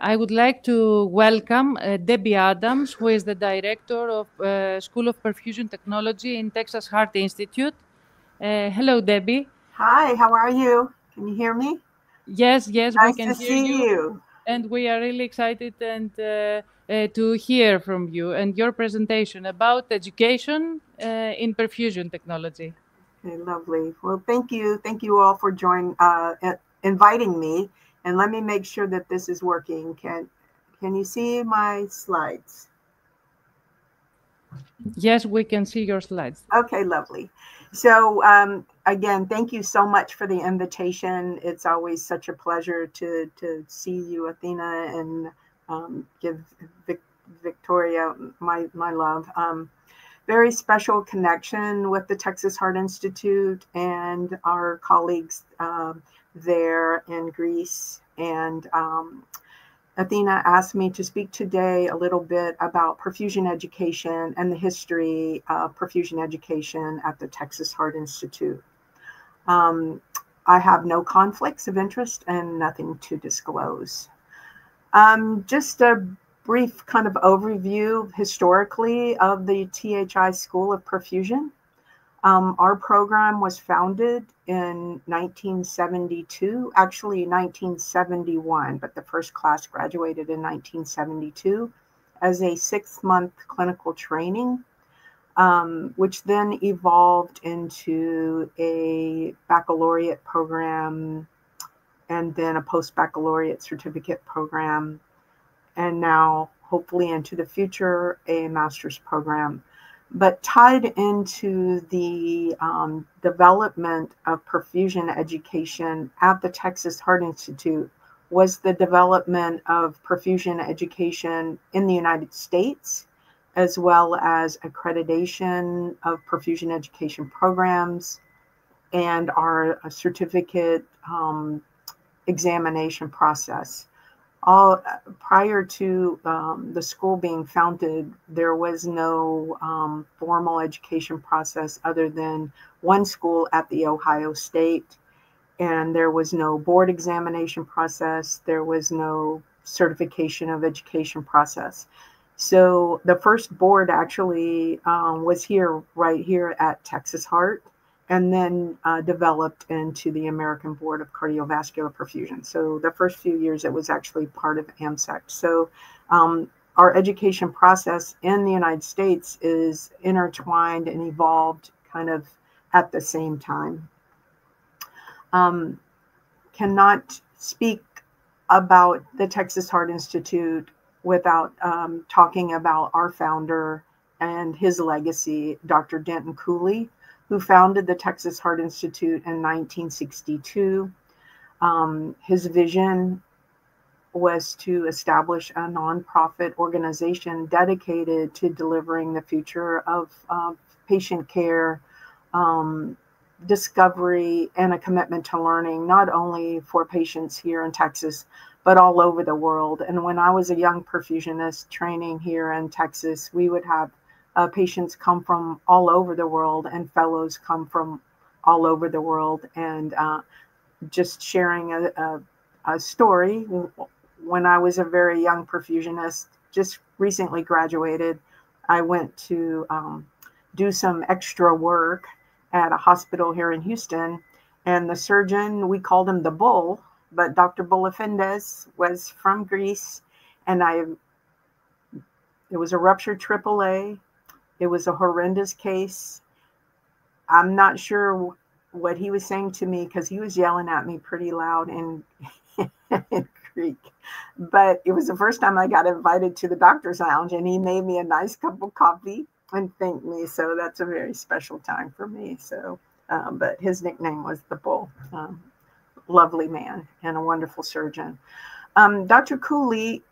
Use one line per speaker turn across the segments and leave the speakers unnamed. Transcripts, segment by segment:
I would like to welcome Debbie Adams, who is the director of School of Perfusion Technology in Texas Heart Institute. Hello, Debbie.
Hi, how are you? Can you hear me?
Yes,
nice
we can
to
hear
see you.
And we are really excited to hear from you and your presentation about education in perfusion technology.
Okay, lovely. Well, thank you. Thank you all for inviting me. And let me make sure that this is working. Can you see my slides?
Yes, we can see your slides.
Okay, lovely. So again, thank you so much for the invitation. It's always such a pleasure to see you, Athena, and give Victoria my love. Very special connection with the Texas Heart Institute and our colleagues there in Greece. And Athena asked me to speak today a little bit about perfusion education and the history of perfusion education at the Texas Heart Institute. I have no conflicts of interest and nothing to disclose. Just a brief kind of overview historically of the THI School of Perfusion. Our program was founded in 1972, actually 1971, but the first class graduated in 1972 as a 6-month clinical training, which then evolved into a baccalaureate program and then a post-baccalaureate certificate program, and now hopefully into the future a master's program. But tied into the development of perfusion education at the Texas Heart Institute was the development of perfusion education in the United States, as well as accreditation of perfusion education programs and our certificate examination process. Prior to the school being founded, there was no formal education process other than one school at the Ohio State, and there was no board examination process. There was no certification of education process. So the first board actually was right here at Texas Heart, and then developed into the American Board of Cardiovascular Perfusion. So the first few years, it was actually part of AMSEC. So our education process in the United States is intertwined and evolved kind of at the same time. Cannot speak about the Texas Heart Institute without talking about our founder and his legacy, Dr. Denton Cooley, who founded the Texas Heart Institute in 1962. His vision was to establish a nonprofit organization dedicated to delivering the future of patient care, discovery, and a commitment to learning, not only for patients here in Texas, but all over the world. And when I was a young perfusionist training here in Texas, we would have patients come from all over the world and fellows come from all over the world. And just sharing a story, when I was a very young perfusionist, just recently graduated, I went to do some extra work at a hospital here in Houston. And the surgeon, we called him the Bull, but Dr. Boulefindes was from Greece. And it was a ruptured AAA. It was a horrendous case. I'm not sure what he was saying to me because he was yelling at me pretty loud in Greek. But it was the first time I got invited to the doctor's lounge, and he made me a nice cup of coffee and thanked me. So that's a very special time for me. So, but his nickname was the Bull. Lovely man and a wonderful surgeon. Dr. Cooley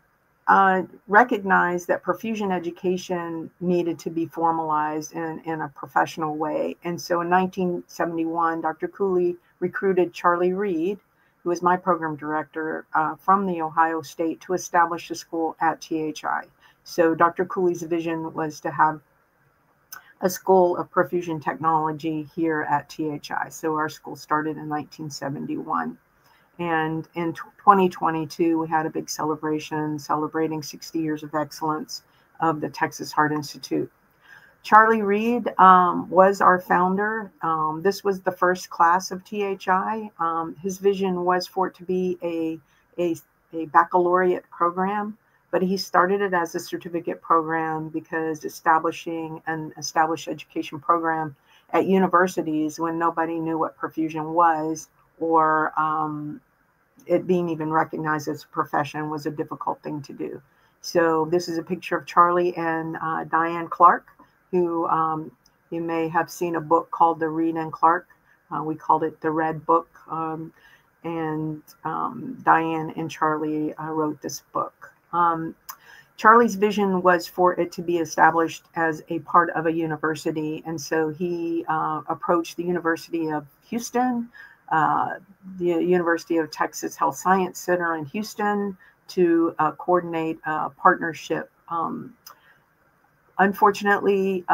recognized that perfusion education needed to be formalized in a professional way. And so in 1971, Dr. Cooley recruited Charlie Reed, who was my program director from the Ohio State, to establish a school at THI. So Dr. Cooley's vision was to have a school of perfusion technology here at THI. So our school started in 1971. And in 2022, we had a big celebration celebrating 60 years of excellence of the Texas Heart Institute. Charlie Reed was our founder. This was the first class of THI. His vision was for it to be a baccalaureate program, but he started it as a certificate program because establishing an established education program at universities when nobody knew what perfusion was, or it being even recognized as a profession, was a difficult thing to do. So this is a picture of Charlie and Diane Clark, who you may have seen a book called The Reed and Clark. We called it the Red Book. And Diane and Charlie wrote this book. Charlie's vision was for it to be established as a part of a university. And so he approached the University of Houston, the University of Texas Health Science Center in Houston, to coordinate a partnership. Unfortunately,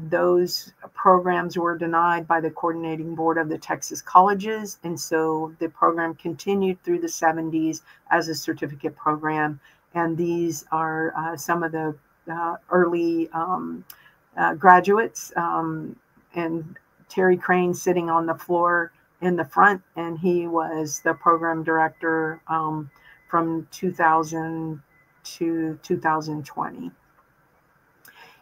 those programs were denied by the coordinating board of the Texas colleges, and so the program continued through the 70s as a certificate program. And these are some of the early graduates, and Terry Crane sitting on the floor in the front, and he was the program director from 2000 to 2020.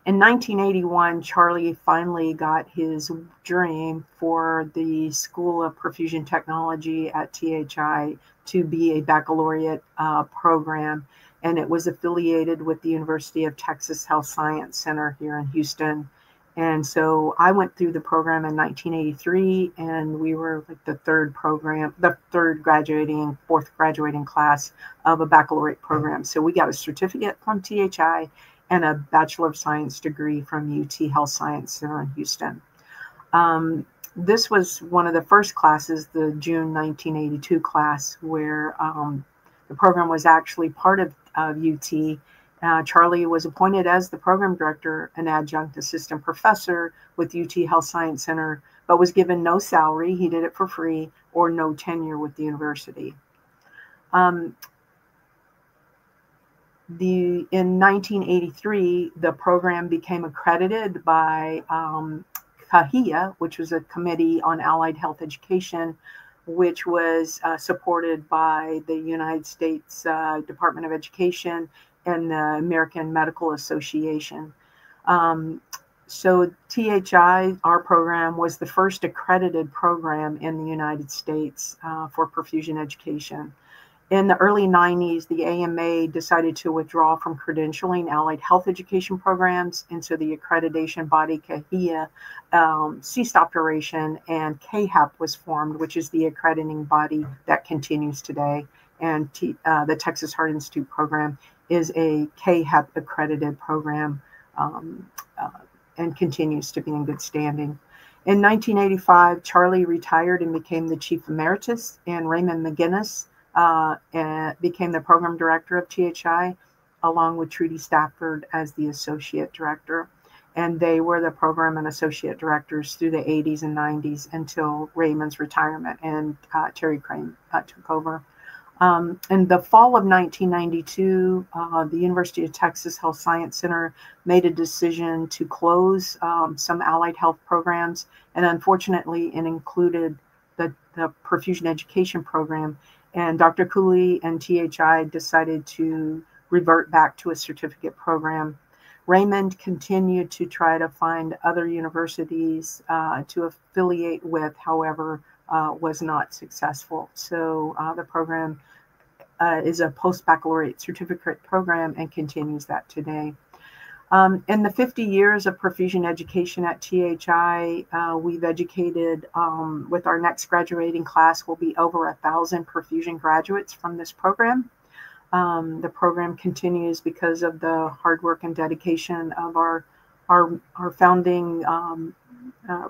In 1981, Charlie finally got his dream for the School of Perfusion Technology at THI to be a baccalaureate program, and it was affiliated with the University of Texas Health Science Center here in Houston. And so I went through the program in 1983, and we were like the fourth graduating class of a baccalaureate program. So we got a certificate from THI and a Bachelor of Science degree from UT Health Science Center in Houston. This was one of the first classes, the June 1982 class, where the program was actually part of UT. Charlie was appointed as the program director, an adjunct assistant professor with UT Health Science Center, but was given no salary. He did it for free, or no tenure with the university. In 1983, the program became accredited by CAHIA, which was a Committee on Allied Health Education, which was supported by the United States Department of Education and the American Medical Association. So THI, our program, was the first accredited program in the United States for perfusion education. In the early 90s, the AMA decided to withdraw from credentialing allied health education programs, and so the accreditation body CAHIA ceased operation, and KHAP was formed, which is the accrediting body that continues today. And the Texas Heart Institute program is a KHAP accredited program and continues to be in good standing. In 1985, Charlie retired and became the chief emeritus, and Raymond McGinnis became the program director of THI, along with Trudy Stafford as the associate director. And they were the program and associate directors through the 80s and 90s until Raymond's retirement, and Terry Crane took over. In the fall of 1992, the University of Texas Health Science Center made a decision to close some allied health programs, and unfortunately it included the perfusion education program. And Dr. Cooley and THI decided to revert back to a certificate program. Raymond continued to try to find other universities to affiliate with, however, was not successful. So the program is a post-baccalaureate certificate program and continues that today. In the 50 years of perfusion education at THI, we've educated, with our next graduating class, will be over 1,000 perfusion graduates from this program. The program continues because of the hard work and dedication of our founding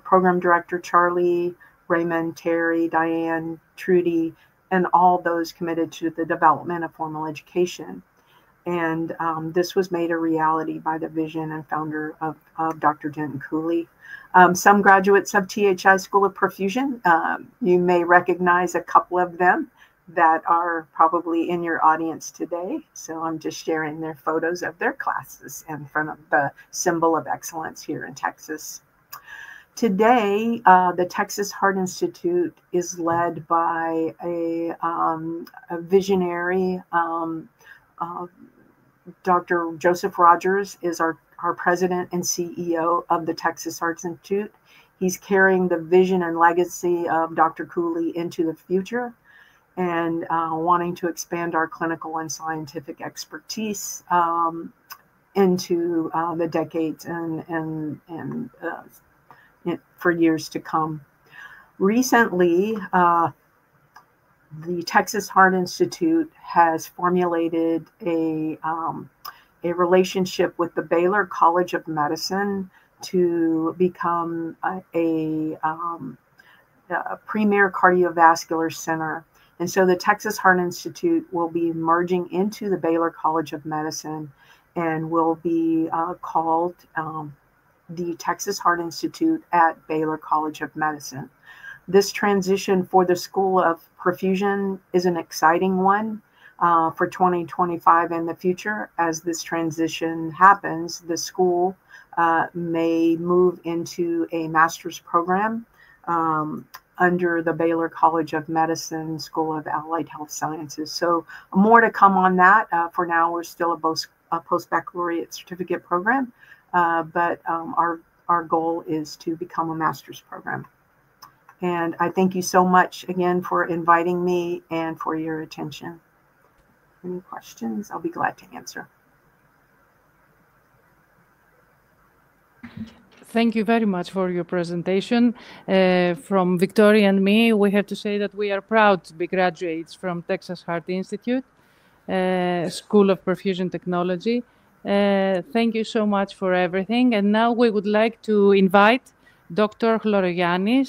program director, Charlie, Raymond, Terry, Diane, Trudy, and all those committed to the development of formal education. And this was made a reality by the vision and founder of Dr. Denton Cooley. Some graduates of THI School of Perfusion, you may recognize a couple of them. that are probably in your audience today. So I'm just sharing their photos of their classes in front of the symbol of excellence here in Texas. Today, the Texas Heart Institute is led by a visionary. Dr. Joseph Rogers is our president and CEO of the Texas Heart Institute. He's carrying the vision and legacy of Dr. Cooley into the future and wanting to expand our clinical and scientific expertise into the decades and for years to come. Recently, the Texas Heart Institute has formulated a relationship with the Baylor College of Medicine to become a premier cardiovascular center. And so the Texas Heart Institute will be merging into the Baylor College of Medicine and will be called the Texas Heart Institute at Baylor College of Medicine. This transition for the School of Perfusion is an exciting one for 2025 and the future. As this transition happens, the school may move into a master's program under the Baylor College of Medicine School of Allied Health Sciences. So more to come on that. For now, we're still a post-baccalaureate certificate program, but our goal is to become a master's program. And I thank you so much again for inviting me and for your attention. Any questions? I'll be glad to answer.
Thank you very much for your presentation. From Victoria and me, we have to say that we are proud to be graduates from Texas Heart Institute, School of Perfusion Technology. Thank you so much for everything. And now we would like to invite Dr. Chlorogiannis